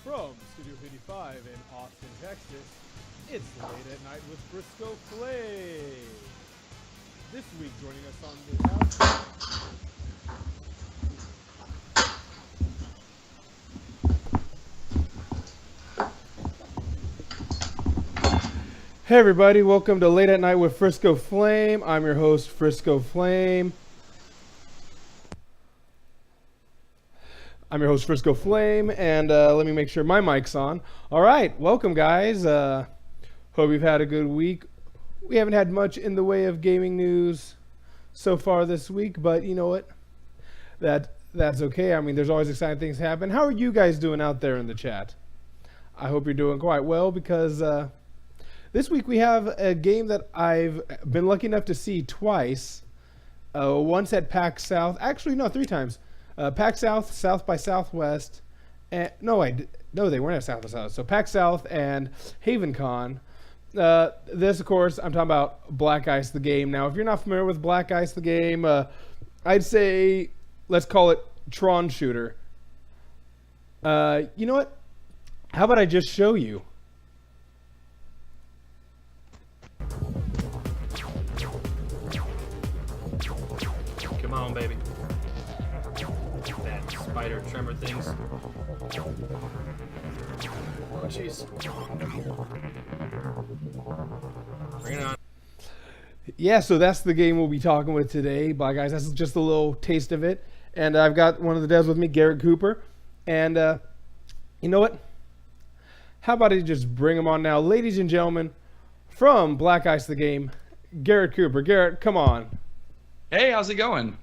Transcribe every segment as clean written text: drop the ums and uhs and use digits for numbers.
From Studio 55 in Austin, Texas, it's Late at Night with FriscoFlame. This week joining us on the house. Hey everybody, welcome to Late at Night with FriscoFlame. I'm your host, FriscoFlame. And let me make sure my mic's on. All right, welcome guys. Hope you've had a good week. We haven't had much in the way of gaming news so far this week, but you know what? That's okay. I mean, there's always exciting things happen. How are you guys doing out there in the chat? I hope you're doing quite well because this week we have a game that I've been lucky enough to see twice. Once at PAX South. Actually, no, 3 times. PAX South, South by Southwest, and no, they weren't at South by South. So PAX South and HavenCon. This, of course, I'm talking about Black Ice the game. Now, if you're not familiar with Black Ice the game, I'd say let's call it Tron shooter. You know what? How about I just show you? Come on, baby. That spider tremor things. Oh, jeez. Bring it on. Yeah, so that's the game we'll be talking with today. Black Ice, that's just a little taste of it. And I've got one of the devs with me, Garrett Cooper. And you know what? How about I just bring him on now? Ladies and gentlemen, from Black Ice the game, Garrett Cooper. Garrett, come on. Hey, how's it going?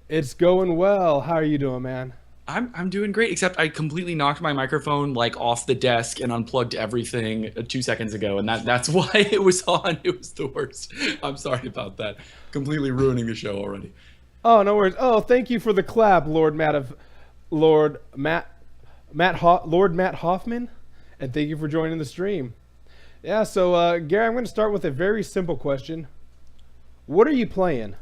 It's going well. How are you doing, man? I'm doing great, except I completely knocked my microphone like off the desk and unplugged everything 2 seconds ago, and that's why it was on. It was the worst. I'm sorry about that. Completely ruining the show already. Oh, no worries. Oh, thank you for the clap, Lord Matt Hoffman, and thank you for joining the stream. Yeah, so Gary, I'm going to start with a very simple question. What are you playing?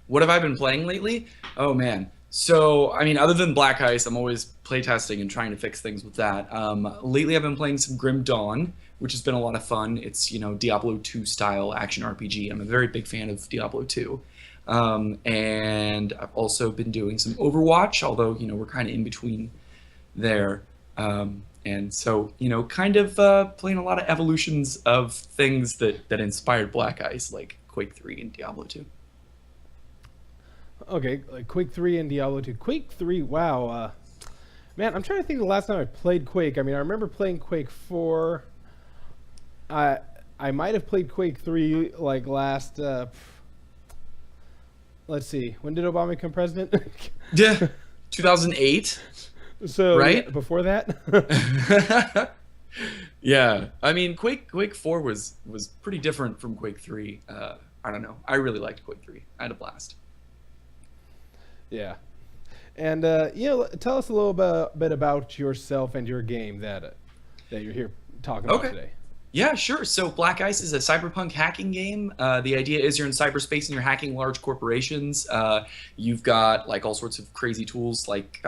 What have I been playing lately? Oh man. So, I mean, other than Black Ice, I'm always playtesting and trying to fix things with that. Lately, I've been playing some Grim Dawn, which has been a lot of fun. It's, you know, Diablo 2 style action RPG. I'm a very big fan of Diablo 2. And I've also been doing some Overwatch, although, you know, we're kind of in between there. And so, you know, kind of playing a lot of evolutions of things that inspired Black Ice, like Quake 3 and Diablo 2. Okay, like Quake 3 and Diablo 2. Quake 3, wow. Man, I'm trying to think of the last time I played Quake. I mean, I remember playing Quake 4. I might have played Quake 3 like last, let's see, when did Obama become president? Yeah, 2008. So, right? Yeah, before that? Yeah, I mean, Quake 4 was pretty different from Quake 3. I don't know. I really liked Quake 3. I had a blast. Yeah. And, you know, tell us a little bit about yourself and your game that you're here talking about today. Yeah, sure. So Black Ice is a cyberpunk hacking game. The idea is you're in cyberspace and you're hacking large corporations. You've got like all sorts of crazy tools. Like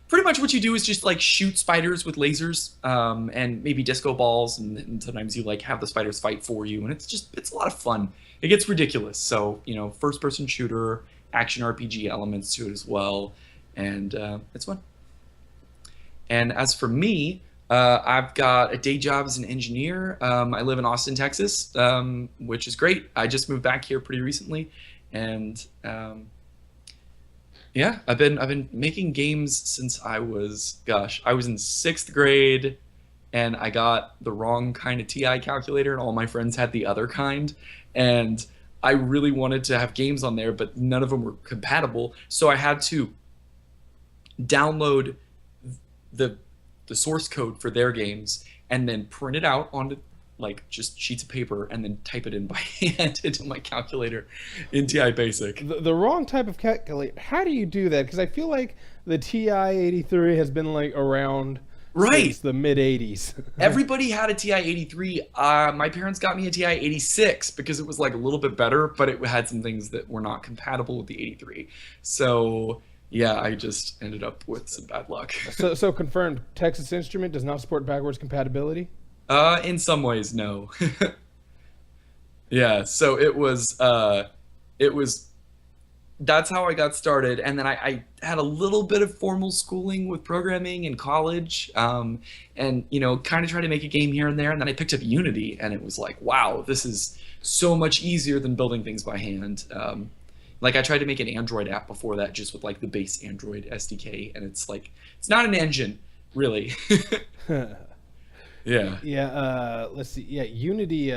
pretty much what you do is just like shoot spiders with lasers and maybe disco balls. And sometimes you like have the spiders fight for you. And it's a lot of fun. It gets ridiculous. So, you know, first person shooter, action RPG elements to it as well. And it's fun. And as for me, I've got a day job as an engineer. I live in Austin, Texas, which is great. I just moved back here pretty recently, and yeah, I've been making games since I was in 6th grade, and I got the wrong kind of TI calculator, and all my friends had the other kind, and I really wanted to have games on there, but none of them were compatible, so I had to download the source code for their games and then print it out onto like just sheets of paper and then type it in by hand into my calculator in TI Basic. The wrong type of calculator. How do you do that? Because I feel like the TI-83 has been like around since the mid 80s. Everybody had a TI-83. My parents got me a TI-86 because it was like a little bit better, but it had some things that were not compatible with the 83. So Yeah, I just ended up with some bad luck. So confirmed. Texas Instrument does not support backwards compatibility. In some ways, no. Yeah, so it was that's how I got started, and then I had a little bit of formal schooling with programming in college, and kind of tried to make a game here and there, and then I picked up Unity, and it was like, wow, this is so much easier than building things by hand. Like I tried to make an Android app before that, just with like the base Android SDK, and it's like it's not an engine, really. Yeah. Yeah. Let's see. Yeah, Unity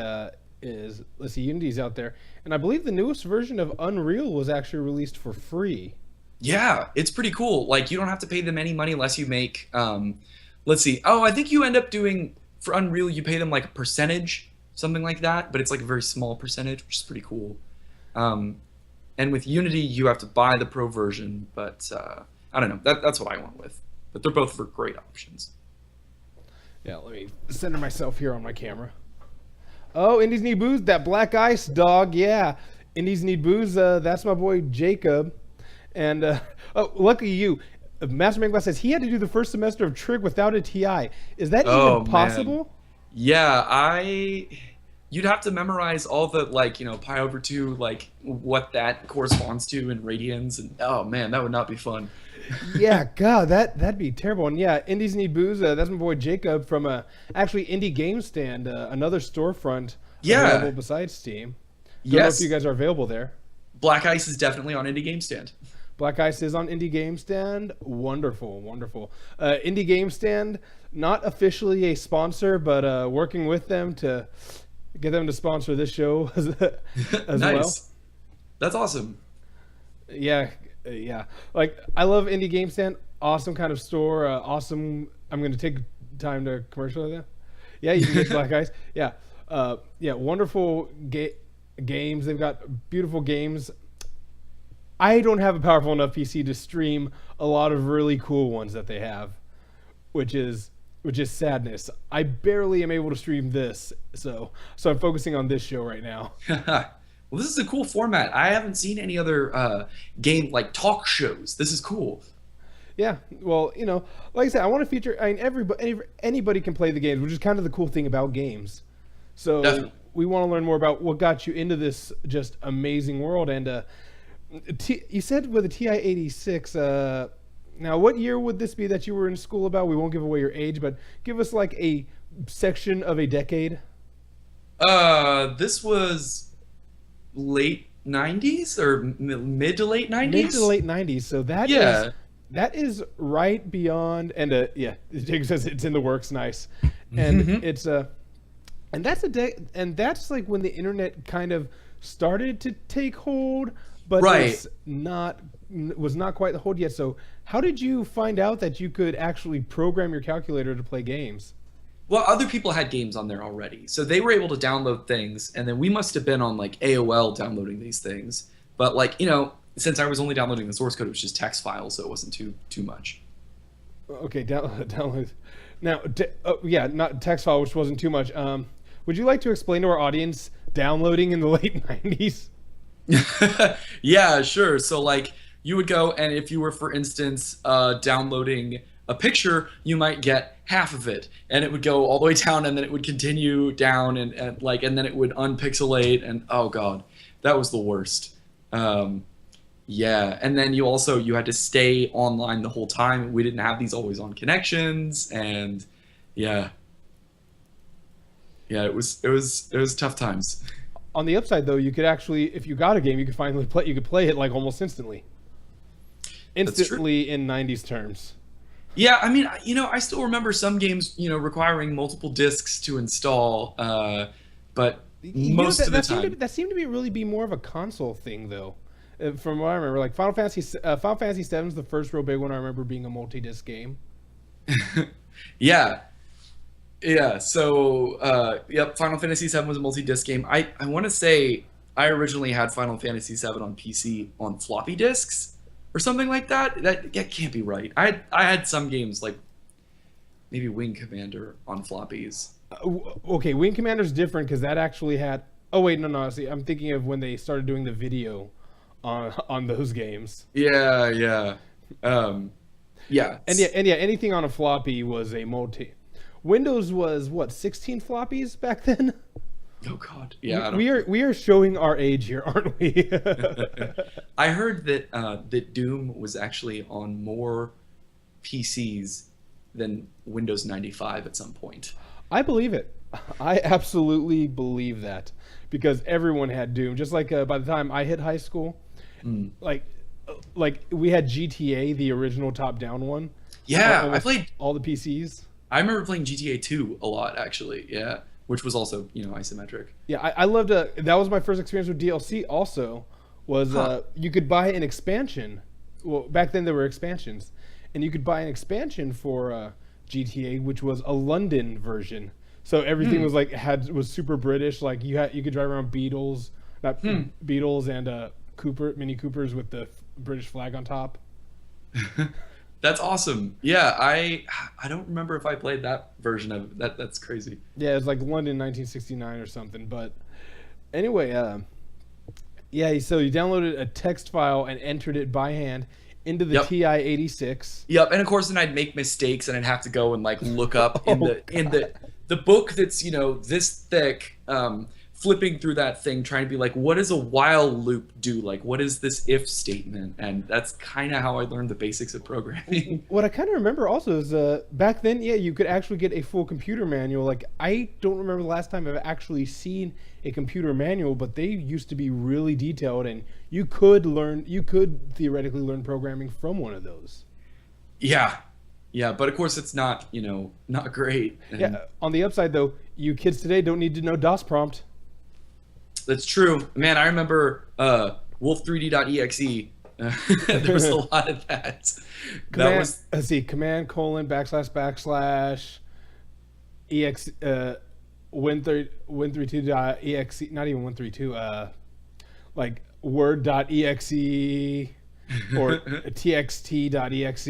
let's see. Unity's out there, and I believe the newest version of Unreal was actually released for free. Yeah, it's pretty cool. Like you don't have to pay them any money unless you make let's see. Oh, I think you end up doing for Unreal you pay them like a percentage, something like that, but it's like a very small percentage, which is pretty cool. And with Unity you have to buy the pro version, but I don't know. That's what I went with. But they're both for great options. Yeah, let me center myself here on my camera. Oh, Indies Need Booze, that Black Ice dog, yeah. Indies Need Booze, that's my boy Jacob. And, oh, lucky you. Master Man Glass says he had to do the first semester of Trig without a TI. Is that even possible? Man. Yeah, you'd have to memorize all the, like, pi over 2, like, what that corresponds to in radians. And, oh, man, that would not be fun. Yeah, God, that'd be terrible. And yeah, Indies Need Booze. That's my boy Jacob from actually Indie Game Stand, another storefront available besides Steam. Don't know if you guys are available there. Black Ice is definitely on Indie Game Stand. Black Ice is on Indie Game Stand. Wonderful, wonderful. Indie Game Stand, not officially a sponsor, but working with them to get them to sponsor this show as Nice. well. That's awesome. Yeah. Yeah, like I love Indie Game Stand. Awesome kind of store. Awesome. I'm going to take time to commercialize that. Yeah, you can get Black Ice. Yeah, yeah, wonderful games. They've got beautiful games. I don't have a powerful enough PC to stream a lot of really cool ones that they have, which is sadness. I barely am able to stream this, so I'm focusing on this show right now. Well, this is a cool format. I haven't seen any other game like talk shows. This is cool. Yeah, well, like I said, I want to feature. I mean, anybody can play the games, which is kind of the cool thing about games. So Definitely. We want to learn more about what got you into this just amazing world. And you said with a TI-86. Now, what year would this be that you were in school about? We won't give away your age, but give us like a section of a decade. This was late 90s or mid to late 90s. Mid to late 90s. So that is right beyond. And yeah, Jake says it's in the works. Nice. And it's and that's and that's like when the internet kind of started to take hold, but it's was not quite the hold yet. So how did you find out that you could actually program your calculator to play games? Well, other people had games on there already, so they were able to download things, and then we must have been on like AOL downloading these things. But like since I was only downloading the source code, it was just text files, so it wasn't too much. Okay, download. Now, yeah, not text file, which wasn't too much. Would you like to explain to our audience downloading in the late 90s? Yeah, sure. So like you would go, and if you were, for instance, downloading a picture, you might get half of it, and it would go all the way down, and then it would continue down, and then it would unpixelate, and oh god, that was the worst. Yeah, and then you had to stay online the whole time. We didn't have these always on connections, and yeah, it was tough times. On the upside, though, you could actually, if you got a game, you could finally play. You could play it like almost instantly in 90s terms. Yeah, I mean, I still remember some games, requiring multiple discs to install, but most of the time. That seemed to really be more of a console thing, though. From what I remember, like Final Fantasy VII is the first real big one I remember being a multi-disc game. Yeah. So, yep, Final Fantasy VII was a multi-disc game. I want to say I originally had Final Fantasy VII on PC on floppy disks. Or something like that. That can't be right. I had some games like maybe Wing Commander on floppies. Okay, Wing Commander's different because that actually had. Oh wait, no. See, I'm thinking of when they started doing the video on those games. Yeah. Yeah. And yeah, anything on a floppy was a multi. Windows was what, 16 floppies back then? Oh God. Yeah. I don't. We are showing our age here, aren't we? I heard that that Doom was actually on more PCs than Windows 95 at some point. I believe it. I absolutely believe that because everyone had Doom. Just like by the time I hit high school, like we had GTA, the original top-down one. Yeah, I Almost played. all the PCs. I remember playing GTA 2 a lot, actually. Yeah, which was also isometric. Yeah, I loved that was my first experience with DLC. Also, was you could buy an expansion. Well, back then there were expansions, and you could buy an expansion for GTA, which was a London version. So everything was was super British. Like you could drive around Beetles, not Beetles and Mini Coopers with the British flag on top. That's awesome. Yeah, I don't remember if I played that version of it. That's crazy. Yeah, it's like London 1969 or something. But anyway, yeah, so you downloaded a text file and entered it by hand into the TI-86. Yep, and of course then I'd make mistakes and I'd have to go and like look up in the book that's this thick, flipping through that thing trying to be like, what does a while loop do? Like, what is this if statement? And that's kind of how I learned the basics of programming. What I kind of remember also is back then, yeah, you could actually get a full computer manual. Like, I don't remember the last time I've actually seen a computer manual, but they used to be really detailed, and you could theoretically learn programming from one of those. Yeah, but of course it's not, not great. And yeah, on the upside though, you kids today don't need to know DOS prompt. that's true. Man, I remember wolf3d.exe. There was a lot of that. Let's see, command : // ex win32.exe, not even 132, like word.exe or txt.exe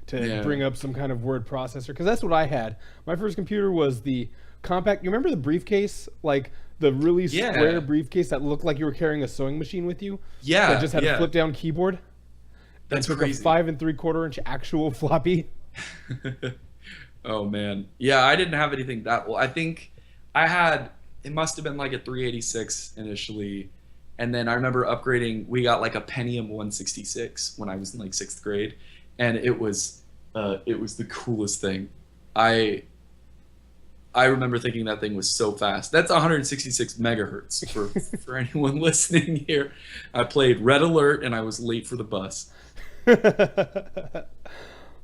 to bring up some kind of word processor, because that's what I had. My first computer was the compact. You remember the briefcase, like the really square briefcase that looked like you were carrying a sewing machine with you? Yeah, that just had a flip down keyboard. That's took crazy. A 5 3/4 inch actual floppy. Oh man, yeah, I didn't have anything that well. I think I had, it must have been like a 386 initially, and then I remember upgrading. We got like a Pentium 166 when I was in like 6th grade, and it was the coolest thing. I remember thinking that thing was so fast. That's 166 megahertz for anyone listening here. I played Red Alert and I was late for the bus.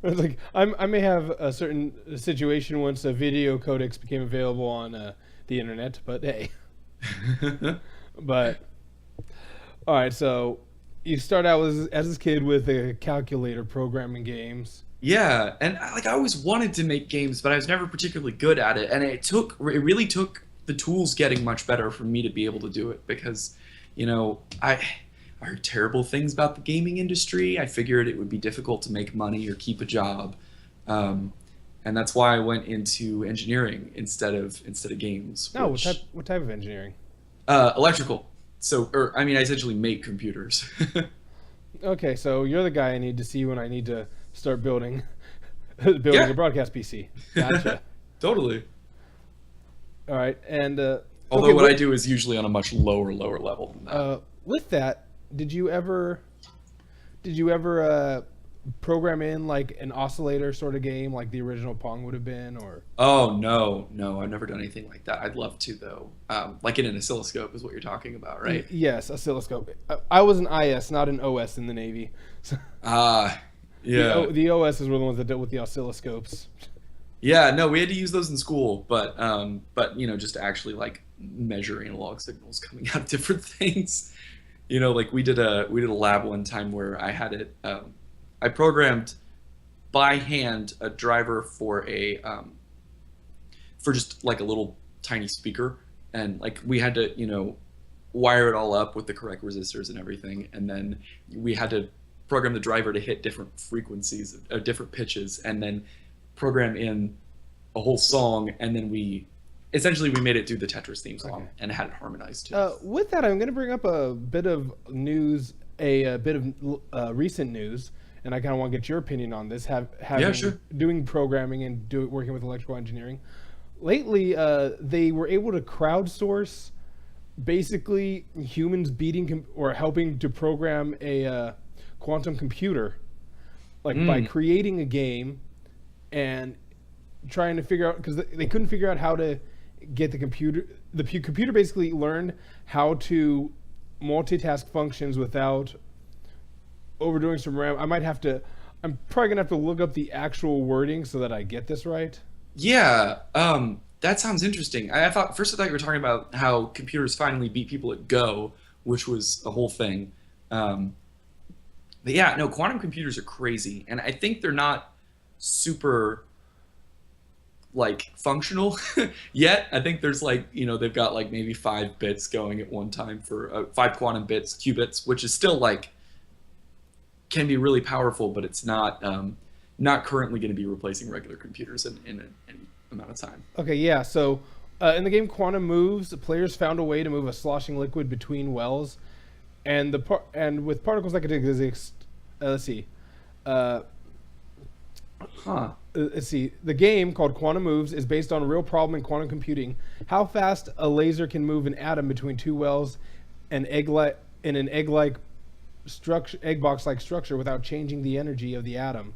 It's like I may have a certain situation once a video codecs became available on the internet, but hey. But all right, so you start out as this kid with a calculator programming games. Yeah, and I always wanted to make games, but I was never particularly good at it. And it really took the tools getting much better for me to be able to do it, because, I heard terrible things about the gaming industry. I figured it would be difficult to make money or keep a job, and that's why I went into engineering instead of games. No, what type of engineering? Electrical. I essentially make computers. Okay, so you're the guy I need to see when I need to start building a broadcast PC. Gotcha. Totally. All right, and although what I do is usually on a much lower level than that. With that, did you ever program in like an oscillator sort of game, like the original Pong would have been, or? Oh no, I've never done anything like that. I'd love to though. Like in an oscilloscope is what you're talking about, right? Yes, oscilloscope. I was an IS, not an OS in the Navy. Yeah. The OSs were the ones that dealt with the oscilloscopes. Yeah, no, we had to use those in school, but just to actually like measure analog signals coming out of different things. Like we did a lab one time where I had it. I programmed by hand a driver for just like a little tiny speaker, and like we had to wire it all up with the correct resistors and everything, and then we had to program the driver to hit different frequencies, different pitches, and then program in a whole song, and then we made it do the Tetris theme song and had it harmonized too. With that, I'm going to bring up a bit of news, a bit of recent news, and I kind of want to get your opinion on this. Sure. Doing programming and working with electrical engineering. Lately, they were able to crowdsource basically humans beating or helping to program a quantum computer, like by creating a game and trying to figure out, because they couldn't figure out how to get the computer. The computer basically learned how to multitask functions without overdoing some RAM. I'm probably gonna have to look up the actual wording so that I get this right. Yeah, that sounds interesting. I thought you were talking about how computers finally beat people at Go, which was a whole thing. But yeah, no, quantum computers are crazy, and I think they're not super like functional yet. I think there's like, they've got like maybe 5 bits going at one time for 5 quantum bits, qubits, which is still like can be really powerful, but it's not currently going to be replacing regular computers in any amount of time. Okay, yeah. So in the game Quantum Moves, the players found a way to move a sloshing liquid between wells, and with particles that could exist. Let's see. Let's see. The game called Quantum Moves is based on a real problem in quantum computing: how fast a laser can move an atom between 2 wells, in an egg box-like structure without changing the energy of the atom,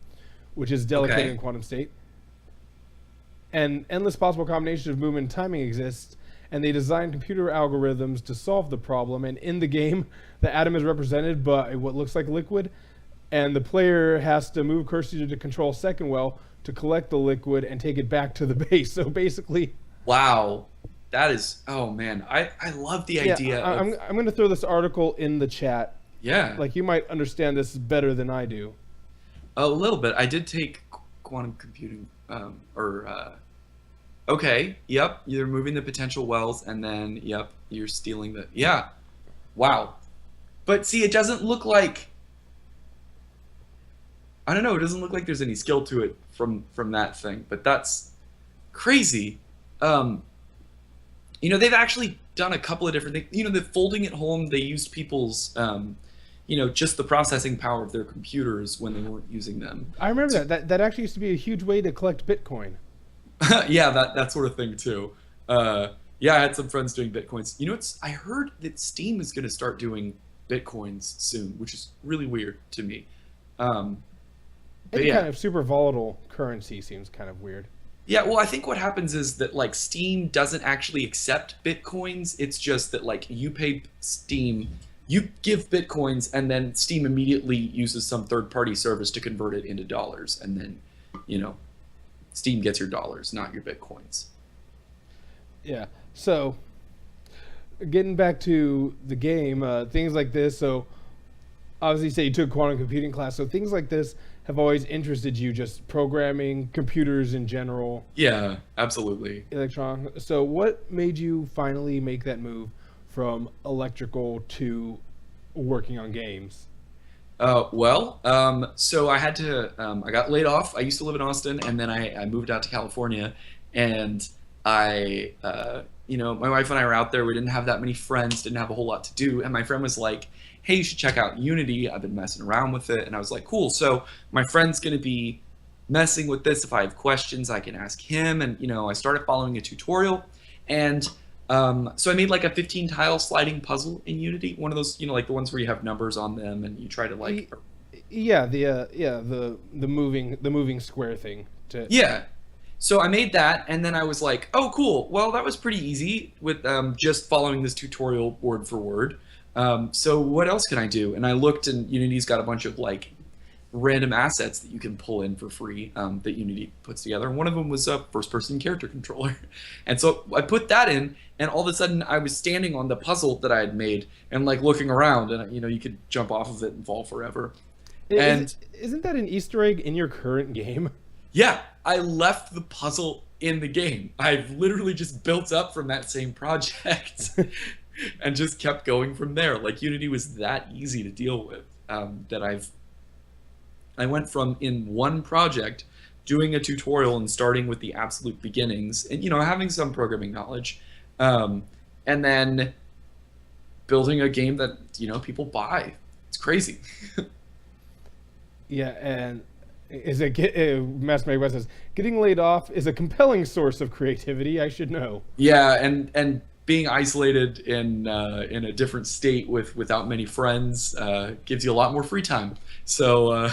which is delicate in quantum state. And endless possible combinations of movement and timing exist, and they designed computer algorithms to solve the problem. And in the game, the atom is represented by what looks like liquid, and the player has to move cursor to control a second well to collect the liquid and take it back to the base. So basically... Wow. That is... Oh, man. I love the idea I'm going to throw this article in the chat. Yeah. Like, you might understand this better than I do. A little bit. I did take quantum computing, okay, yep, you're moving the potential wells, and then, yep, you're stealing the... Yeah. Wow. But see, it doesn't look like... I don't know, it doesn't look like there's any skill to it from that thing, but that's crazy. They've actually done a couple of different things. The folding at home, they used people's, just the processing power of their computers when they weren't using them. I remember that actually used to be a huge way to collect Bitcoin. Yeah, that sort of thing too. I had some friends doing Bitcoins. I heard that Steam is going to start doing Bitcoins soon, which is really weird to me. Any kind of super volatile currency seems kind of weird. Yeah, well, I think what happens is that like Steam doesn't actually accept Bitcoins. It's just that like you pay Steam, you give Bitcoins, and then Steam immediately uses some third-party service to convert it into dollars, and then, Steam gets your dollars, not your Bitcoins. Yeah. So, getting back to the game, things like this. So, obviously, you say you took a quantum computing class. So things like this have always interested you, just programming, computers in general. Yeah, absolutely. So what made you finally make that move from electrical to working on games? So I had to, I got laid off. I used to live in Austin, and then I moved out to California, and my wife and I were out there. We didn't have that many friends, didn't have a whole lot to do, and my friend was like, hey, you should check out Unity. I've been messing around with it. And I was like, cool. So my friend's going to be messing with this. If I have questions, I can ask him. And, I started following a tutorial. And so I made like a 15 tile sliding puzzle in Unity. One of those, like the ones where you have numbers on them and you try to like... Yeah, the moving square thing. Yeah. So I made that, and then I was like, oh, cool. Well, that was pretty easy with just following this tutorial word for word. So what else can I do? And I looked, and Unity's got a bunch of like random assets that you can pull in for free that Unity puts together. And one of them was a first-person character controller. And so I put that in, and all of a sudden I was standing on the puzzle that I had made and like looking around, and you could jump off of it and fall forever. Isn't that an Easter egg in your current game? Yeah, I left the puzzle in the game. I've literally just built up from that same project and just kept going from there. Like Unity was that easy to deal with that I went from in one project doing a tutorial and starting with the absolute beginnings and having some programming knowledge, and then building a game that people buy. It's crazy. Yeah, and Master West says getting laid off is a compelling source of creativity. I should know. Yeah, and being isolated in a different state without many friends gives you a lot more free time. So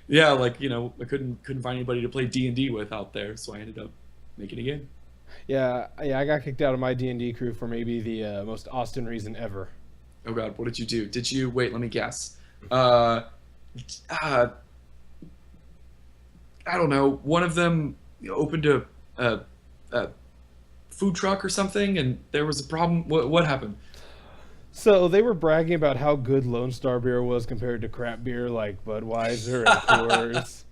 yeah, like I couldn't find anybody to play D&D with out there, so I ended up making a game. Yeah, I got kicked out of my D&D crew for maybe the most Austin reason ever. Oh God, what did you do? Did you wait? Let me guess. Uh, I don't know. One of them opened a food truck or something, and there was a problem. What happened? So they were bragging about how good Lone Star beer was compared to crap beer like Budweiser and Coors.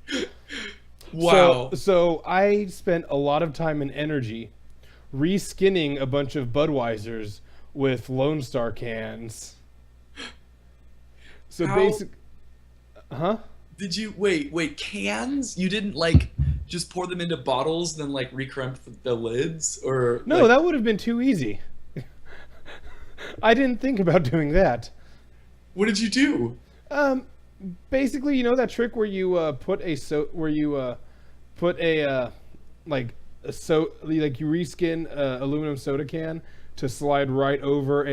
Wow. So I spent a lot of time and energy reskinning a bunch of Budweisers with Lone Star cans. So huh? Did you wait cans? You didn't just pour them into bottles, then recrimp the lids, or no? That would have been too easy. I didn't think about doing that. What did you do? Basically, that trick where you you reskin aluminum soda can to slide right over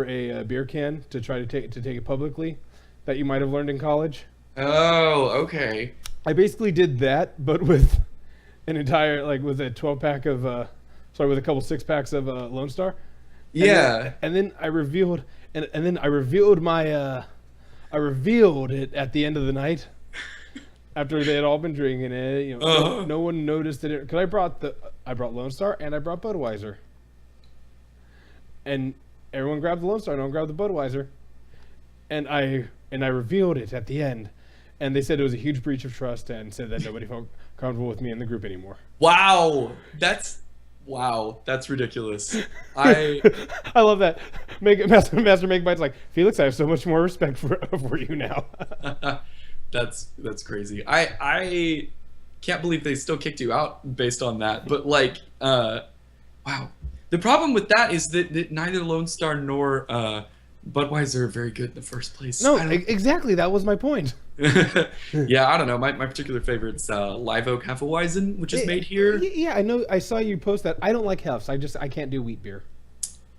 a beer can to try to take it publicly, that you might have learned in college. Oh, okay. I basically did that, but with an entire with a 12-pack of with a couple 6-packs of Lone Star. Yeah. And then I revealed I revealed it at the end of the night after they had all been drinking it. No one noticed it because I brought Lone Star and I brought Budweiser. And everyone grabbed the Lone Star, no one grabbed the Budweiser. And I revealed it at the end. And they said it was a huge breach of trust and said that nobody felt comfortable with me in the group anymore. Wow. That's ridiculous. I love that. Master Megabyte's like, Felix, I have so much more respect for you now. That's crazy. I can't believe they still kicked you out based on that. But wow. The problem with that is that neither Lone Star nor Budweiser are very good in the first place. No, exactly. That was my point. Yeah, I don't know. My particular favorite's Live Oak Hefeweizen, which is made here. Yeah, I know. I saw you post that. I don't like Hefs. I can't do wheat beer.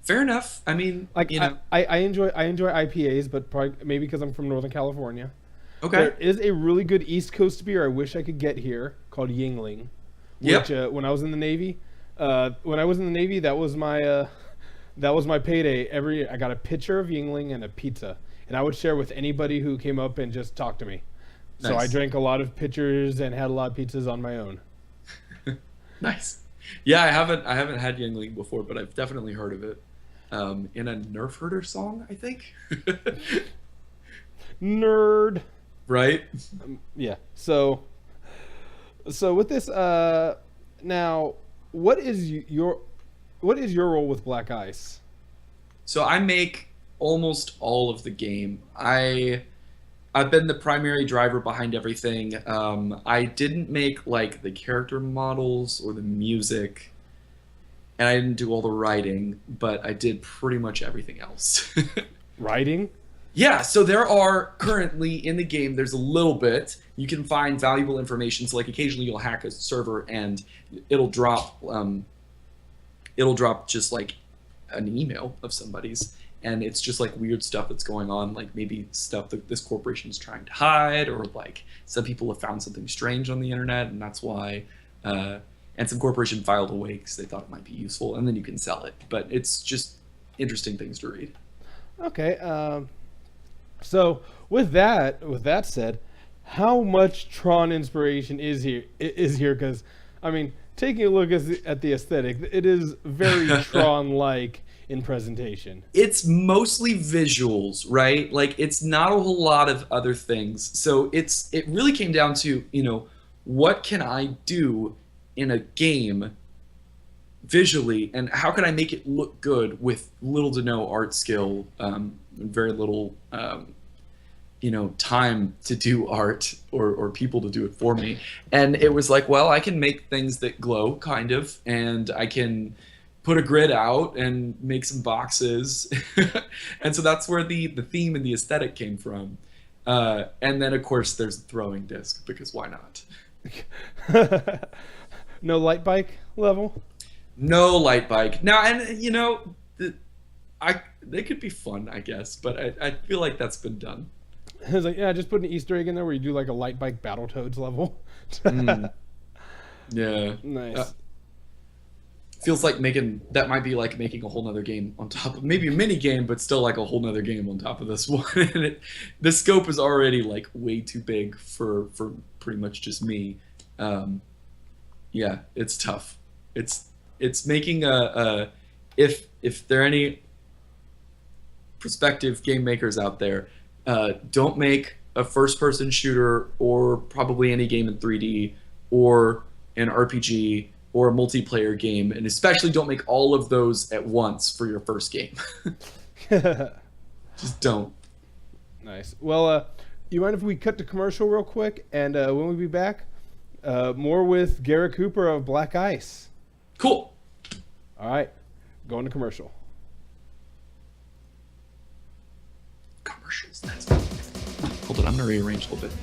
Fair enough. I mean, I enjoy IPAs, but probably maybe because I'm from Northern California. Okay. There is a really good East Coast beer I wish I could get here called Yingling. Which when I was in the Navy, that was my payday. I got a pitcher of Yingling and a pizza, and I would share with anybody who came up and just talked to me. Nice. So I drank a lot of pitchers and had a lot of pizzas on my own. Nice. Yeah, I haven't had Yingling before, but I've definitely heard of it. In a Nerf Herder song, I think. Nerd. Right. Yeah. So with this, now, what is your role with Black Ice? So I make almost all of the game. I've been the primary driver behind everything. I didn't make the character models or the music, and I didn't do all the writing, but I did pretty much everything else. Writing? Yeah, so there are currently in the game, there's a little bit. You can find valuable information. So occasionally you'll hack a server and it'll drop just an email of somebody's, and it's just weird stuff that's going on, maybe stuff that this corporation is trying to hide, or some people have found something strange on the internet, and that's why and some corporation filed away because they thought it might be useful, and then you can sell it. But it's just interesting things to read. Okay. So with that said, how much Tron inspiration is here? Because taking a look at the aesthetic, it is very Tron-like in presentation. It's mostly visuals, right? It's not a whole lot of other things. So it really came down to, what can I do in a game visually, and how can I make it look good with little to no art skill, very little time to do art or people to do it for me. And it was well, I can make things that glow, kind of, and I can put a grid out and make some boxes. And so that's where the theme and the aesthetic came from. And then of course there's the throwing disc because why not? No light bike level. No light bike now, and they could be fun, I guess, but I feel like that's been done. It's like, yeah, just put an Easter egg in there where you do like a light bike Battletoads level. Yeah. Nice. Feels like that might be like making a whole nother game on top of maybe a mini game, but still like a whole nother game on top of this one. And the scope is already like way too big for pretty much just me. Yeah, it's tough. It's making if there are any prospective game makers out there, don't make a first-person shooter or probably any game in 3D or an RPG or a multiplayer game, and especially don't make all of those at once for your first game. Just don't. Nice. Well, you mind if we cut to commercial real quick, and when we be back, more with Garrett Cooper of Black Ice. Cool. All right, going to commercial. Commercials. That's hold it. I'm gonna rearrange a little bit.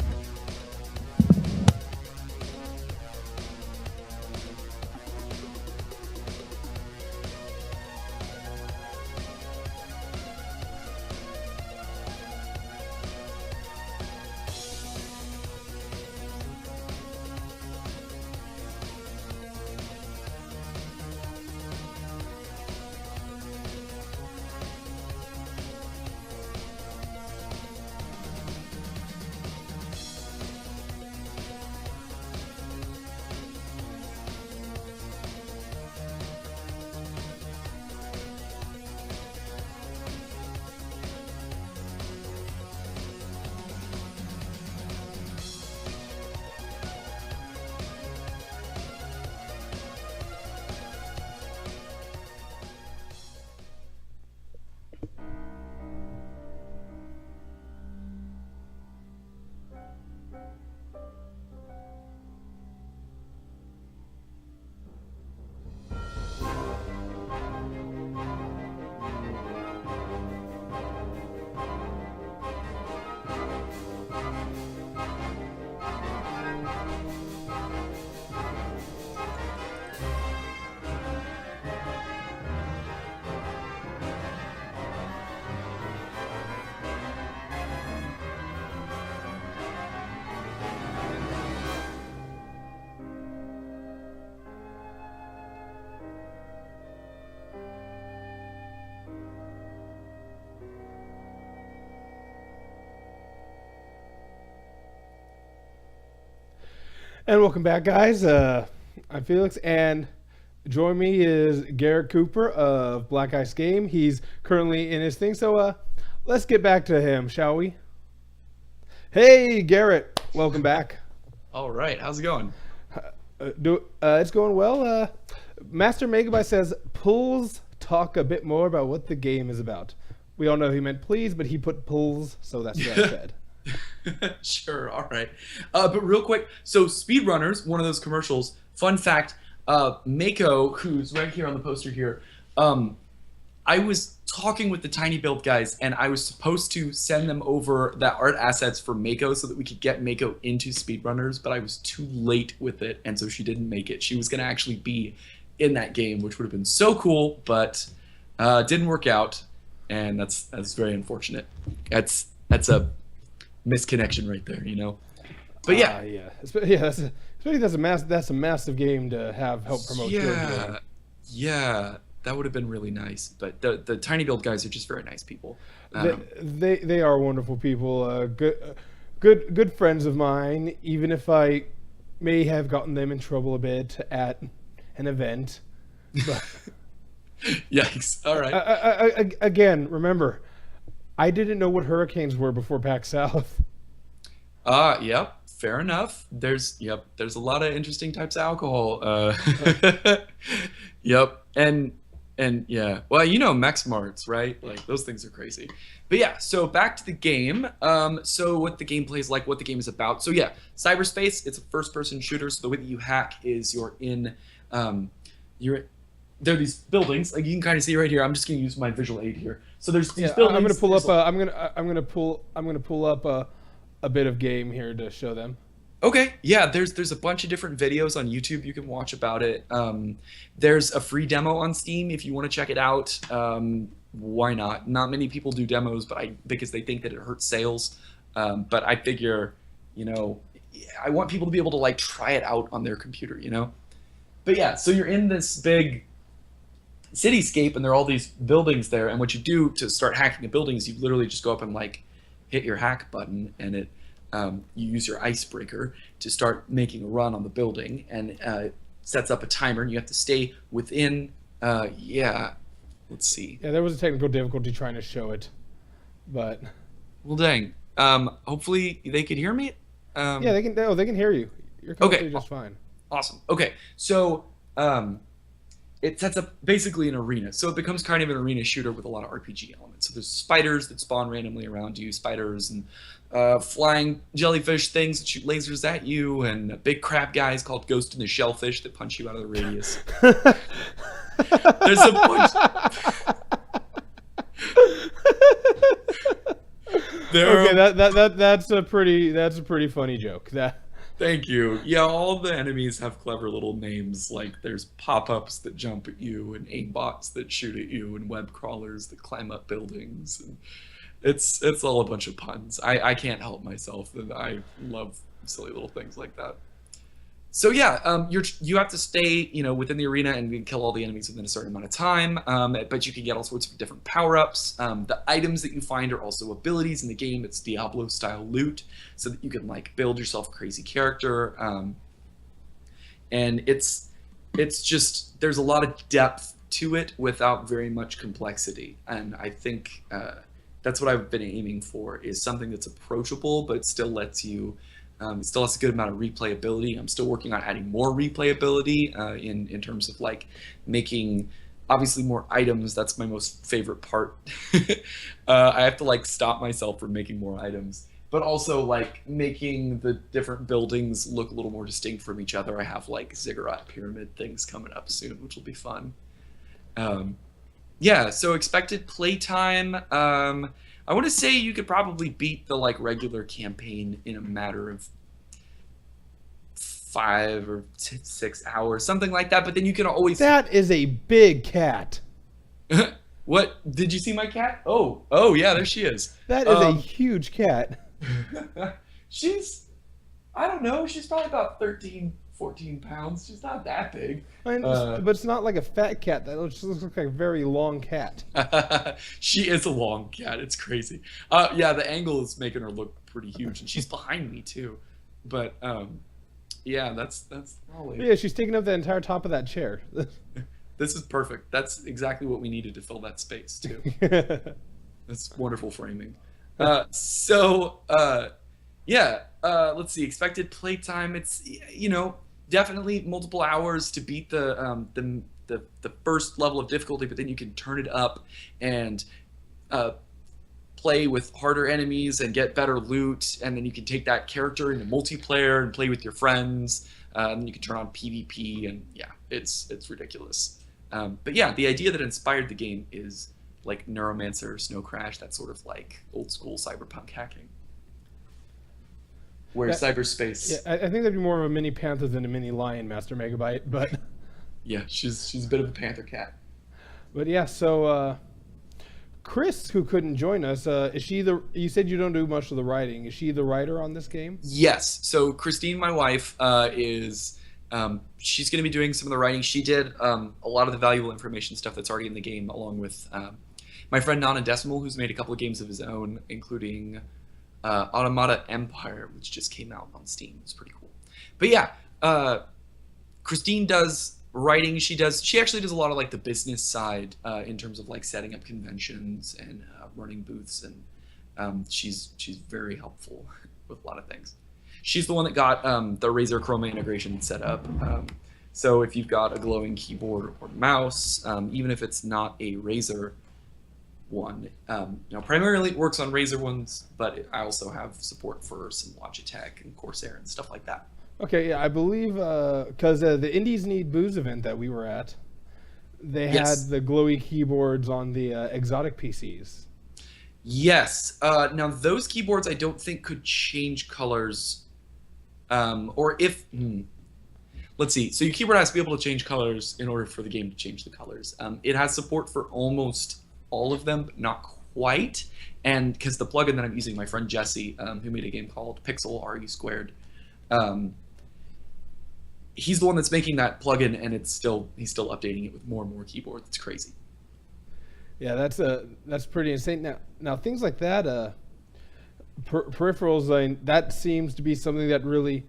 And welcome back, guys. I'm Felix, and join me is Garrett Cooper of Black Ice Game. He's currently in his thing, so let's get back to him, shall we? Hey, Garrett, welcome back. All right, how's it going? It's going well. Master Megabyte says, "Pulls, talk a bit more about what the game is about." We all know he meant please, but he put pulls, so that's what I said. Sure, all right. But real quick, so Speedrunners, one of those commercials, fun fact, Mako, who's right here on the poster here, I was talking with the Tiny Build guys, and I was supposed to send them over that art assets for Mako so that we could get Mako into Speedrunners, but I was too late with it, and so she didn't make it. She was going to actually be in that game, which would have been so cool, but didn't work out, and that's very unfortunate. That's a misconnection right there, you know. But yeah, that's a massive game to have help promote. Yeah, that would have been really nice. But the Tiny Build guys are just very nice people. They are wonderful people. Good friends of mine. Even if I may have gotten them in trouble a bit at an event. But yikes! All right. Again, remember, I didn't know what hurricanes were before PAX South. Yep, fair enough. There's a lot of interesting types of alcohol. Yep, and yeah. Well, you know Mech Smarts, right? Like those things are crazy. But yeah, so back to the game. So what the gameplay is like, what the game is about. So yeah, cyberspace. It's a first-person shooter. So the way that you hack is there are these buildings, like you can kind of see right here. I'm just going to use my visual aid here. So there's these buildings. I'm going to pull up. I'm going to pull up a bit of game here to show them. Okay, yeah, there's a bunch of different videos on YouTube you can watch about it. There's a free demo on Steam if you want to check it out. Why not? Not many people do demos, because they think that it hurts sales. But I figure, I want people to be able to like try it out on their computer. But yeah, so you're in this big cityscape, and there are all these buildings there. And what you do to start hacking a building is you literally just go up and like hit your hack button, and you use your icebreaker to start making a run on the building, and sets up a timer, and you have to stay within. Let's see. Yeah, there was a technical difficulty trying to show it, but well, dang. Hopefully they could hear me. Yeah, they can. Oh, they can hear you. You're completely just fine. Awesome. Okay, so it sets up basically an arena. So it becomes kind of an arena shooter with a lot of RPG elements. So there's spiders that spawn randomly around you, spiders and flying jellyfish things that shoot lasers at you, and big crab guys called Ghost and the Shellfish that punch you out of the radius. There's a bunch. Okay, that's a pretty funny joke. Thank you. Yeah, all the enemies have clever little names, like there's pop-ups that jump at you, and aimbots that shoot at you, and web crawlers that climb up buildings. And it's all a bunch of puns. I can't help myself, and I love silly little things like that. So yeah, you have to stay, within the arena and kill all the enemies within a certain amount of time. But you can get all sorts of different power-ups. The items that you find are also abilities in the game. It's Diablo-style loot, so that you can like build yourself a crazy character. And it's just there's a lot of depth to it without very much complexity. And I think that's what I've been aiming for, is something that's approachable, but it still lets you. It still has a good amount of replayability. I'm still working on adding more replayability in terms of like making obviously more items. That's my most favorite part. I have to like stop myself from making more items, but also like making the different buildings look a little more distinct from each other. I have like ziggurat pyramid things coming up soon, which will be fun. Yeah, so expected playtime. I want to say you could probably beat the like regular campaign in a matter of 5 or 6 hours, something like that. But then you can always. That is a big cat. What? Did you see my cat? Oh, yeah, there she is. That is a huge cat. I don't know, she's probably about 13, 14 pounds. She's not that big. But it's not like a fat cat. That looks like a very long cat. She is a long cat. It's crazy. Yeah, the angle is making her look pretty huge, and she's behind me too. But yeah, that's probably. Yeah, she's taking up the entire top of that chair. This is perfect. That's exactly what we needed to fill that space too. That's wonderful framing. Yeah. Let's see. Expected playtime. It's definitely multiple hours to beat the first level of difficulty, but then you can turn it up and play with harder enemies and get better loot, and then you can take that character into multiplayer and play with your friends, and then you can turn on PvP, and yeah, it's ridiculous. But yeah, the idea that inspired the game is like Neuromancer, Snow Crash, that sort of like old school cyberpunk hacking. Where cyberspace. Yeah, I think that'd be more of a mini panther than a mini lion, Master Megabyte. But yeah, she's a bit of a panther cat. But yeah, so Chris, who couldn't join us, is she the? You said you don't do much of the writing. Is she the writer on this game? Yes. So Christine, my wife, is. She's going to be doing some of the writing. She did a lot of the valuable information stuff that's already in the game, along with my friend Nana Decimal, who's made a couple of games of his own, including. Automata Empire, which just came out on Steam. It's pretty cool. But yeah, Christine does writing. She actually does a lot of like the business side in terms of like setting up conventions and running booths, and she's very helpful with a lot of things. She's the one that got the Razer Chroma integration set up. So if you've got a glowing keyboard or mouse, even if it's not a Razer one. Primarily it works on Razer ones, but I also have support for some Logitech and Corsair and stuff like that. Okay, yeah, I believe because the Indies Need Booze event that we were at, they had the glowy keyboards on the exotic PCs. Yes. Now those keyboards I don't think could change colors. Or if let's see. So your keyboard has to be able to change colors in order for the game to change the colors. It has support for almost all of them, but not quite. And because the plugin that I'm using, my friend Jesse, who made a game called Pixel RE Squared, he's the one that's making that plugin, and he's still updating it with more and more keyboards. It's crazy. Yeah, that's pretty insane. Now things like that, peripherals, that seems to be something that really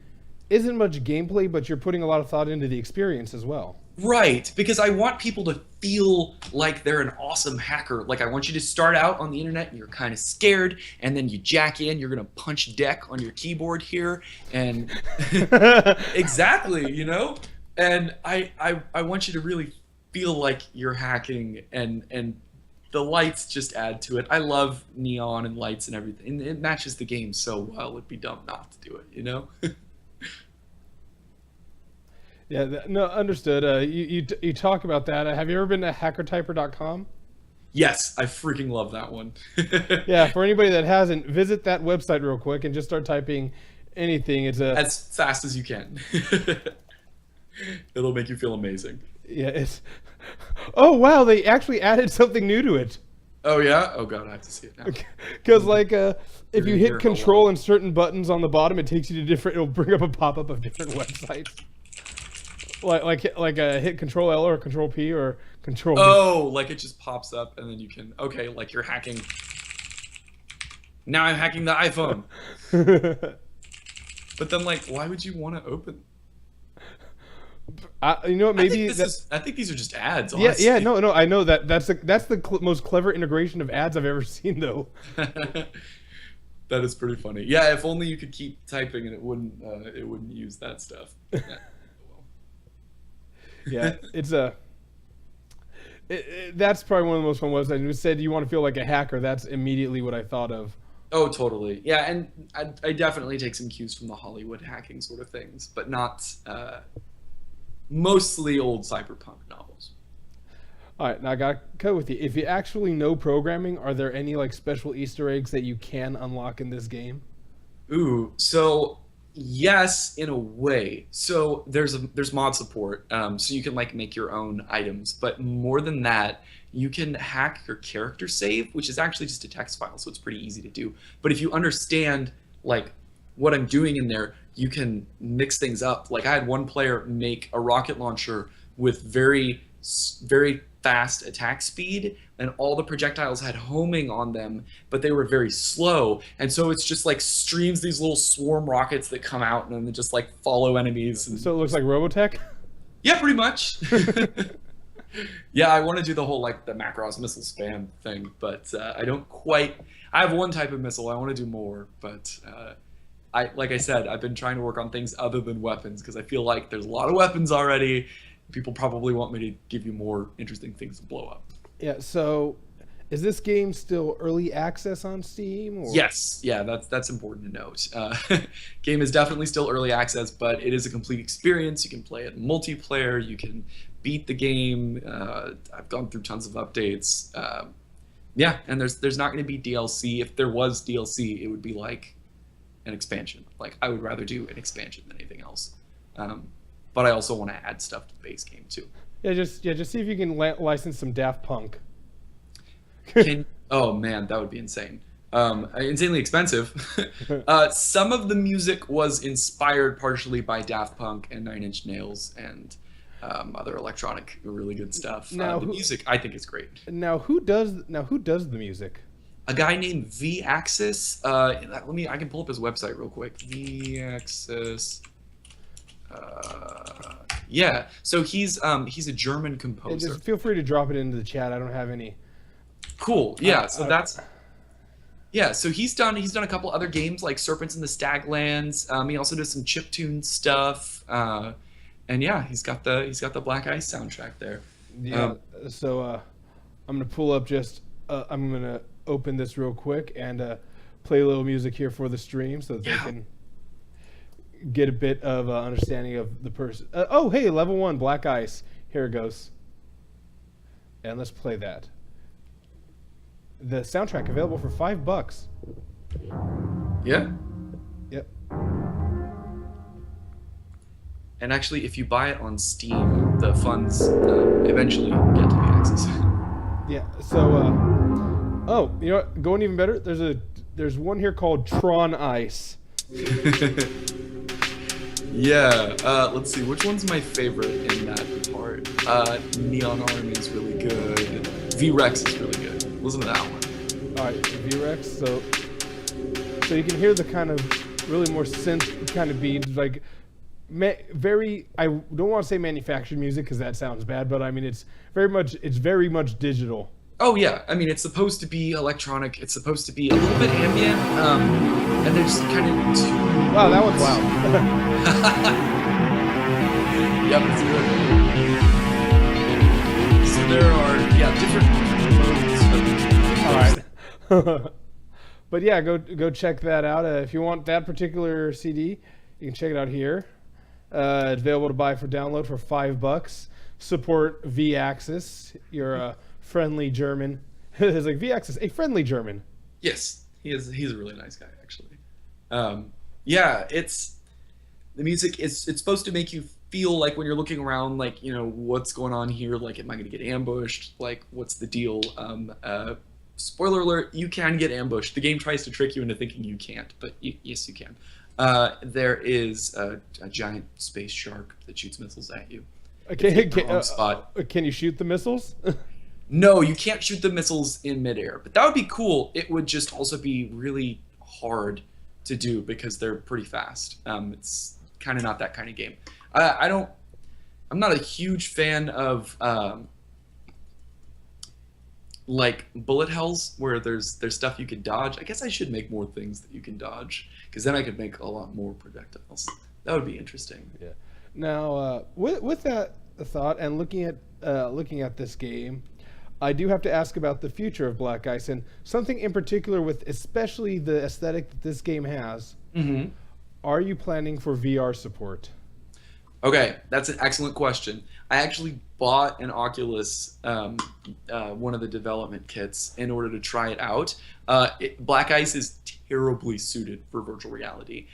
isn't much gameplay, but you're putting a lot of thought into the experience as well. Right, because I want people to feel like they're an awesome hacker. Like I want you to start out on the internet and you're kind of scared, and then you jack in, you're gonna punch deck on your keyboard here, and exactly, you know. And I want you to really feel like you're hacking, and the lights just add to it. I love neon and lights and everything, and it matches the game so well. It'd be dumb not to do it, you know. Yeah, no, understood. You talk about that. Have you ever been to hackertyper.com? Yes, I freaking love that one. Yeah, for anybody that hasn't, visit that website real quick and just start typing anything. It's as fast as you can. It'll make you feel amazing. Yeah, it's. Oh wow, they actually added something new to it. Oh yeah? Oh god, I have to see it now. Because if you hit control and certain buttons on the bottom, it takes you to different. It'll bring up a pop-up of different websites. Like hit Control L or Control P or Control V. Oh, like it just pops up and then you can like you're hacking. Now I'm hacking the iPhone. But then like, why would you want to open? You know what? Maybe I think these are just ads. Honestly. Yeah. No. I know that's the most clever integration of ads I've ever seen, though. That is pretty funny. Yeah, if only you could keep typing and it wouldn't use that stuff. Yeah. Yeah, it's that's probably one of the most fun websites. You said you want to feel like a hacker. That's immediately what I thought of. Oh, totally. Yeah, and I definitely take some cues from the Hollywood hacking sort of things, but not mostly old cyberpunk novels. All right, now I got to cut with you. If you actually know programming, are there any like special Easter eggs that you can unlock in this game? Ooh, so yes, in a way. So there's mod support, so you can like make your own items. But more than that, you can hack your character save, which is actually just a text file, so it's pretty easy to do. But if you understand like what I'm doing in there, you can mix things up. Like I had one player make a rocket launcher with very fast attack speed, and all the projectiles had homing on them, but they were very slow, and so it's just like streams these little swarm rockets that come out and then they just like follow enemies. And so it looks like Robotech? Yeah, pretty much. Yeah, I want to do the whole like the Macross missile spam thing, but I don't quite. I have one type of missile. I want to do more, but like I said, I've been trying to work on things other than weapons because I feel like there's a lot of weapons already. People probably want me to give you more interesting things to blow up. Yeah, so is this game still early access on Steam? Or? Yes, yeah, that's important to note. Game is definitely still early access, but it is a complete experience. You can play it multiplayer. You can beat the game. I've gone through tons of updates. Yeah, and there's not going to be DLC. If there was DLC, it would be like an expansion. Like I would rather do an expansion than anything else. But I also want to add stuff to the base game too. Yeah, just see if you can license some Daft Punk. Oh man, that would be insane. Insanely expensive. Some of the music was inspired partially by Daft Punk and Nine Inch Nails and other electronic really good stuff. Now, the music I think is great. Now who does the music? A guy named V-Axis. I can pull up his website real quick. V-Axis. Yeah, so he's a German composer. Just feel free to drop it into the chat. I don't have any. Cool. Yeah. So so he's done a couple other games like Serpents in the Staglands. He also does some chiptune stuff. And yeah, he's got the Black Ice soundtrack there. Yeah. So I'm gonna pull up I'm gonna open this real quick and play a little music here for the stream so that they can get a bit of understanding of the person. Oh, hey, level 1, Black Ice. Here it goes. And let's play that. the soundtrack available for $5. Yeah. Yep. And actually, if you buy it on Steam, the funds eventually get to the Axis. Yeah. So, oh, you know what? Going even better. There's one here called Tron Ice. Yeah. Let's see. Which one's my favorite in that part? Neon Army is really good. V-Rex is really good. Listen to that one. All right, V-Rex. So you can hear the kind of really more synth kind of beats, like very. I don't want to say manufactured music because that sounds bad, but I mean it's very much digital. Oh yeah, I mean it's supposed to be electronic. It's supposed to be a little bit ambient, and there's kind of two. Wow, that one's loud. Yep, it's good. So there are different modes. All right. But yeah, go check that out. If you want that particular CD, you can check it out here. It's available to buy for download for $5. Support V-Axis. You're a friendly German. It's like V-Axis, a friendly German. Yes, he's a really nice guy actually. Yeah, it's the music. It's supposed to make you feel like when you're looking around, like what's going on here. Like, am I going to get ambushed? Like, what's the deal? Spoiler alert: you can get ambushed. The game tries to trick you into thinking you can't, but yes, you can. There is a giant space shark that shoots missiles at you. Can you shoot the missiles? No, you can't shoot the missiles in midair, but that would be cool. It would just also be really hard to do because they're pretty fast. It's kind of not that kind of game. I'm not a huge fan of like bullet hells where there's stuff you can dodge. I guess I should make more things that you can dodge because then I could make a lot more projectiles. That would be interesting. Yeah. Now, with that thought and looking at this game, I do have to ask about the future of Black Ice and something in particular with especially the aesthetic that this game has. Mm-hmm. Are you planning for VR support? Okay, that's an excellent question. I actually bought an Oculus, one of the development kits, in order to try it out. Black Ice is terribly suited for virtual reality.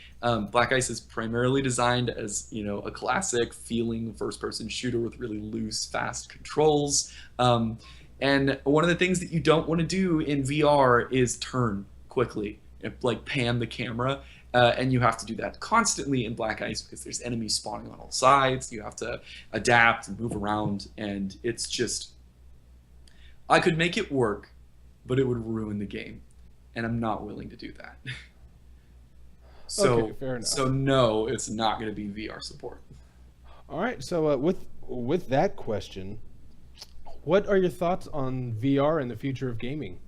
Black Ice is primarily designed as a classic feeling first-person shooter with really loose, fast controls. And one of the things that you don't want to do in VR is turn quickly, like pan the camera. And you have to do that constantly in Black Ice because there's enemies spawning on all sides. You have to adapt and move around, and it's just... I could make it work, but it would ruin the game, and I'm not willing to do that. Okay, fair enough. So no, it's not going to be VR support. All right, so with that question, what are your thoughts on VR and the future of gaming?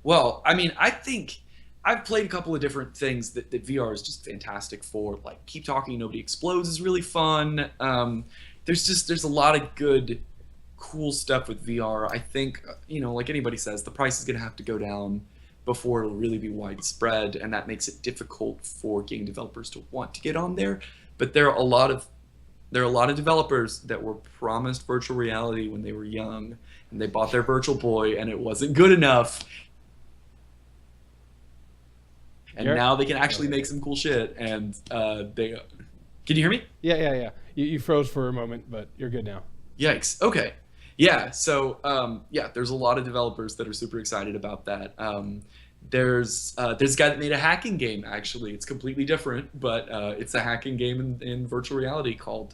Well, I mean, I think... I've played a couple of different things that VR is just fantastic for. Like Keep Talking, Nobody Explodes is really fun. There's a lot of good, cool stuff with VR. I think, like anybody says, the price is going to have to go down before it'll really be widespread, and that makes it difficult for game developers to want to get on there. But there are a lot of developers that were promised virtual reality when they were young, and they bought their Virtual Boy, and it wasn't good enough. And now they can actually make some cool shit, and they... Can you hear me? Yeah. You froze for a moment, but you're good now. Yikes. Okay. Yeah, so, there's a lot of developers that are super excited about that. There's a guy that made a hacking game, actually. It's completely different, but it's a hacking game in virtual reality called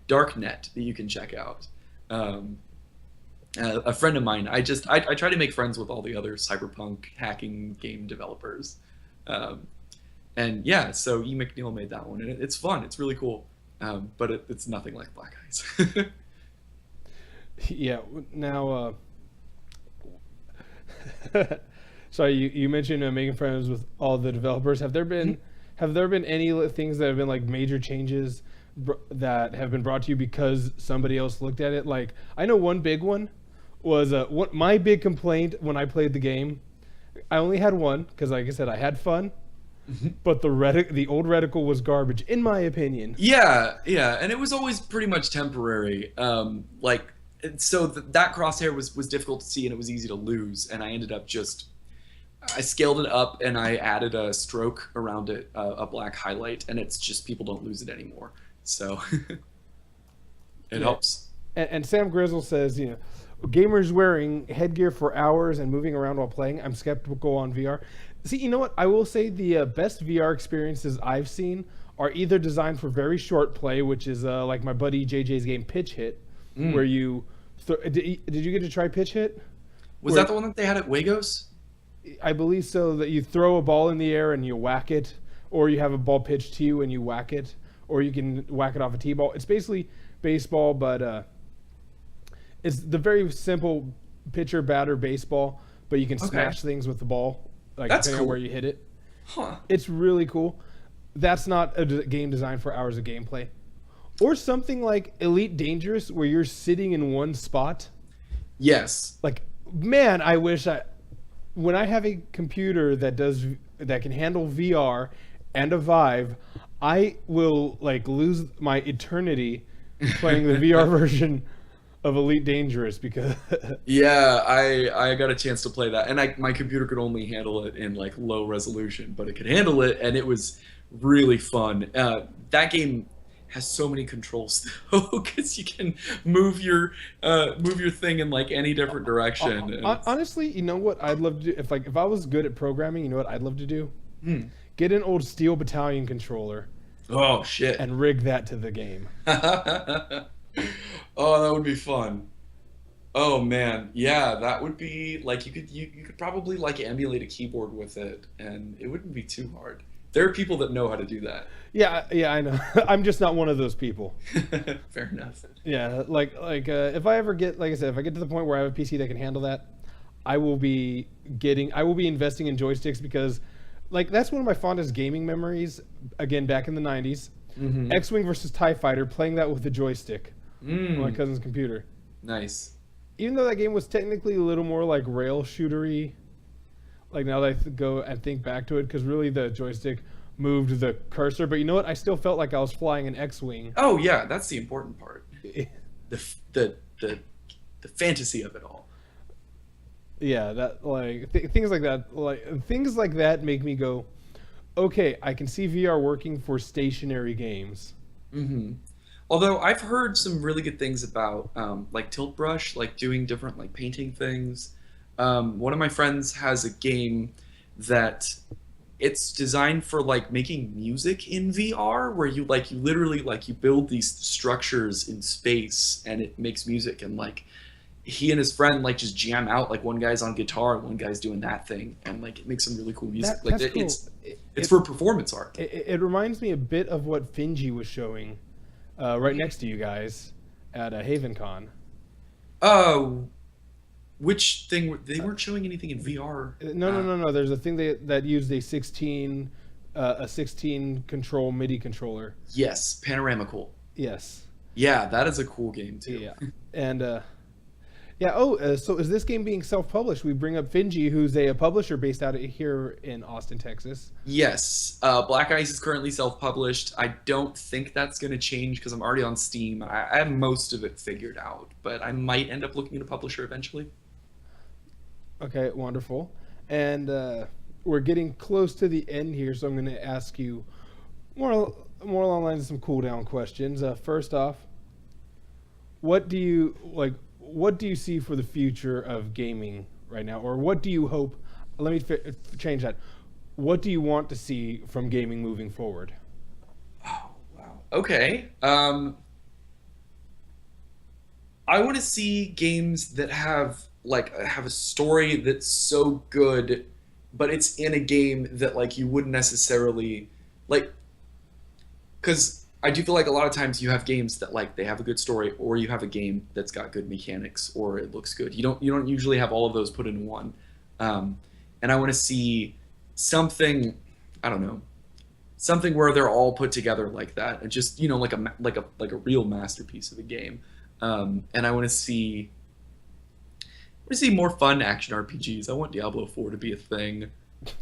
Darknet that you can check out. A friend of mine, I try to make friends with all the other cyberpunk hacking game developers. And yeah, so E. McNeil made that one, and it's fun. It's really cool, but it's nothing like Black Ice. Yeah. Now, sorry, you mentioned making friends with all the developers. Have there been any things that have been like major changes that have been brought to you because somebody else looked at it? Like, I know one big one was my big complaint when I played the game. I only had one because, like I said, I had fun, but the old reticle was garbage, in my opinion. Yeah, and it was always pretty much temporary. Like and so that crosshair was difficult to see and it was easy to lose, and I ended up just I scaled it up and I added a stroke around it, a black highlight, and it's just people don't lose it anymore. So it helps. And Sam Grizzle says, gamers wearing headgear for hours and moving around while playing. I'm skeptical on VR. See, you know what? I will say the best VR experiences I've seen are either designed for very short play, which is like my buddy JJ's game Pitch Hit, where you did you get to try Pitch Hit? Was that the one that they had at Wagos? I believe so. That you throw a ball in the air and you whack it, or you have a ball pitched to you and you whack it, or you can whack it off a tee-ball. It's basically baseball, but it's the very simple pitcher batter baseball, but you can smash things with the ball, like depending on where you hit it. Huh. It's really cool. That's not a game designed for hours of gameplay. Or something like Elite Dangerous, where you're sitting in one spot. Yes. Like, man, I wish when I have a computer that can handle VR and a Vive, I will like lose my eternity playing the VR version of Elite Dangerous because yeah, I got a chance to play that, and my computer could only handle it in like low resolution, but it could handle it, and it was really fun. That game has so many controls though, because you can move your thing in like any different direction. Honestly, you know what I'd love to do if I was good at programming, you know what I'd love to do? Get an old Steel Battalion controller. Oh shit! And rig that to the game. Oh, that would be fun. Oh man, yeah, that would be like you could probably like emulate a keyboard with it, and it wouldn't be too hard. There are people that know how to do that. Yeah, I know. I'm just not one of those people. Fair enough. Yeah, like if I ever get, like I said, if I get to the point where I have a PC that can handle that, I will be investing in joysticks because, like, that's one of my fondest gaming memories. Again, back in the '90s, X-Wing versus TIE Fighter, playing that with the joystick on my cousin's computer. Nice. Even though that game was technically a little more like rail shootery, like now that I go and think back to it, because really the joystick moved the cursor, but you know what? I still felt like I was flying an X-Wing. Oh yeah, that's the important part. the fantasy of it all. Yeah, that like things like that make me go, okay, I can see VR working for stationary games. Although I've heard some really good things about like Tilt Brush, like doing different like painting things. One of my friends has a game that it's designed for like making music in VR, where you literally you build these structures in space and it makes music, and like he and his friend like just jam out, like one guy's on guitar and one guy's doing that thing, and like it makes some really cool music. That's cool. It's for performance art. It reminds me a bit of what Finji was showing right next to you guys at HavenCon. Oh. Which thing? They weren't showing anything in VR. No. There's a thing that used a 16 control MIDI controller. Yes, panoramical. Yes. Yeah, that is a cool game too. Yeah, and so is this game being self-published? We bring up Finji, who's a publisher based out of here in Austin, Texas. Yes, Black Ice is currently self-published. I don't think that's going to change because I'm already on Steam. I have most of it figured out, but I might end up looking at a publisher eventually. Okay, wonderful. And we're getting close to the end here, so I'm going to ask you more along the lines of some cool down questions. First off, what do you see for the future of gaming right now, or what do you hope? Let me change that. What do you want to see from gaming moving forward? Oh wow. Okay. I want to see games that have a story that's so good, but it's in a game that like you wouldn't necessarily like, because I do feel like a lot of times you have games that like they have a good story, or you have a game that's got good mechanics, or it looks good. You don't usually have all of those put in one. And I want to see something, I don't know, something where they're all put together like that, and just like a real masterpiece of a game. And I want to see more fun action RPGs. I want Diablo 4 to be a thing.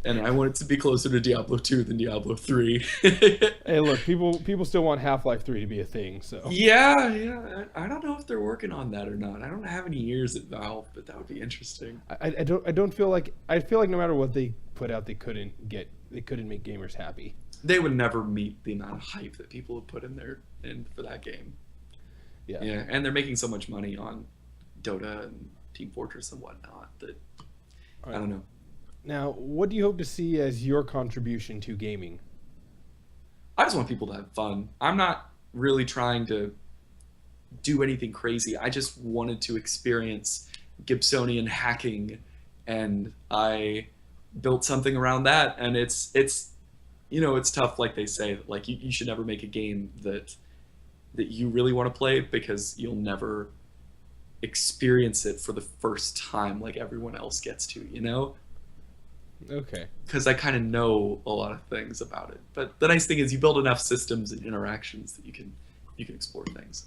and I want it to be closer to Diablo 2 than Diablo 3. Hey, look, people still want Half-Life 3 to be a thing, so. Yeah. I don't know if they're working on that or not. I don't have any years at Valve, but that would be interesting. I don't feel like no matter what they put out, they couldn't make gamers happy. They would never meet the amount of hype that people have put in there in for that game. Yeah. Yeah, and they're making so much money on Dota and Team Fortress and whatnot that I don't know. Now, what do you hope to see as your contribution to gaming? I just want people to have fun. I'm not really trying to do anything crazy. I just wanted to experience Gibsonian hacking, and I built something around that. And it's it's tough, like they say, like you should never make a game that you really want to play because you'll never experience it for the first time like everyone else gets to, Okay. because I kind of know a lot of things about it. But the nice thing is you build enough systems and interactions that you can explore things.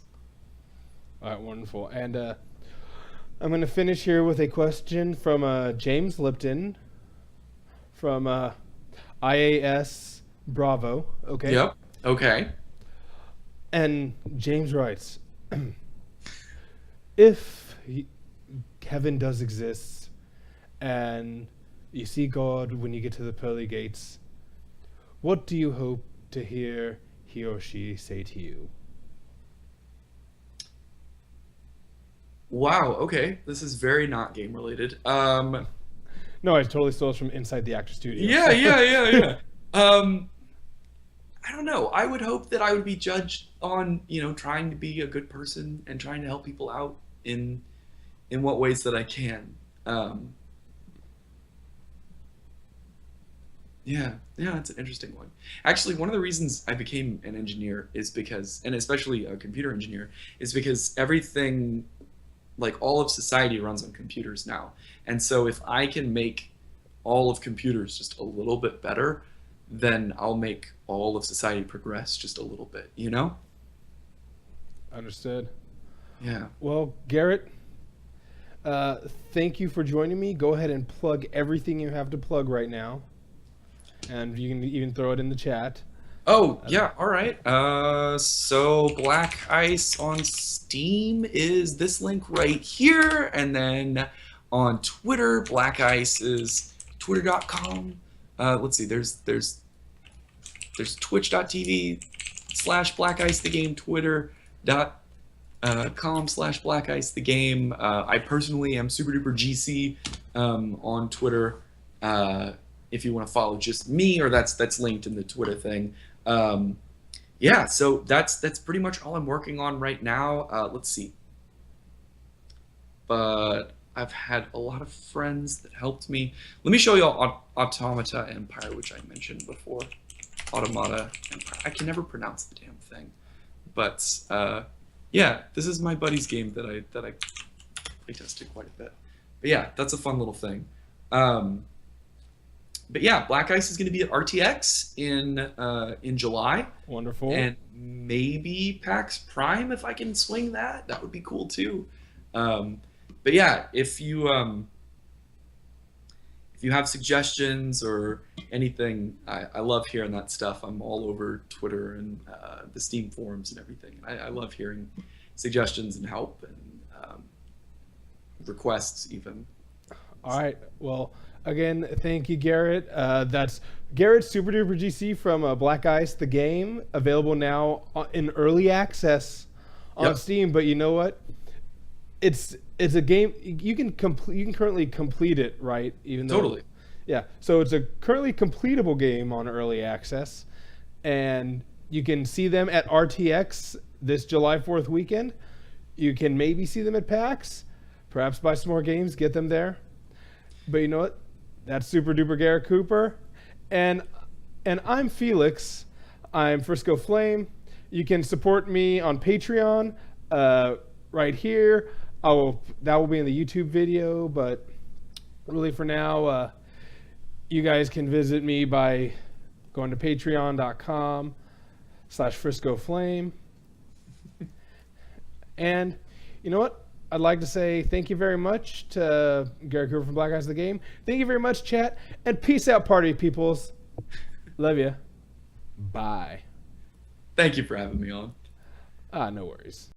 All right, wonderful. And I'm going to finish here with a question from James Lipton from IAS Bravo. Okay. Yep. Okay. And James writes, if heaven does exist and you see God when you get to the pearly gates, what do you hope to hear he or she say to you? Wow. Okay. This is very not game related. No, I totally stole this from Inside the Actor Studio. Yeah. I don't know. I would hope that I would be judged on, trying to be a good person and trying to help people out in what ways that I can. Yeah, it's an interesting one. Actually, one of the reasons I became an engineer is because, and especially a computer engineer, is because everything, like all of society runs on computers now. And so if I can make all of computers just a little bit better, then I'll make all of society progress just a little bit, Understood. Yeah. Well, Garrett, thank you for joining me. Go ahead and plug everything you have to plug right now. And you can even throw it in the chat. Oh, yeah, all right. So Black Ice on Steam is this link right here. And then on Twitter, Black Ice is twitter.com. Let's see, there's twitch.tv/Black Ice the Game, twitter.com/Black Ice the Game. I personally am super duper GC on Twitter. If you want to follow just me, or that's linked in the Twitter thing. Yeah, so that's pretty much all I'm working on right now. Let's see. But I've had a lot of friends that helped me. Let me show you all Automata Empire, which I mentioned before. Automata Empire. I can never pronounce the damn thing. But yeah, this is my buddy's game that I playtested quite a bit. But yeah, that's a fun little thing. But yeah, Black Ice is going to be at RTX in July. Wonderful. And maybe PAX Prime if I can swing that. That would be cool too. But yeah, if you have suggestions or anything, I love hearing that stuff. I'm all over Twitter and the Steam forums and everything. I love hearing suggestions and help and requests even. All right. Well, again, thank you, Garrett. That's Garrett Super Duper GC from Black Ice the Game, available now in early access on Steam. But you know what? It's a game you can currently complete it, right? Even though, Totally. Yeah. So it's a currently completable game on early access, and you can see them at RTX this July 4th weekend. You can maybe see them at PAX. Perhaps buy some more games, get them there. But you know what? That's Super Duper Garrett Cooper, and I'm Felix. I'm FriscoFlame. You can support me on Patreon right here. That will be in the YouTube video, but really for now, you guys can visit me by going to patreon.com/FriscoFlame. And you know what? I'd like to say thank you very much to Garrett Cooper from Black Eyes the Game. Thank you very much, chat, and peace out, party peoples. Love you. Bye. Thank you for having me on. No worries.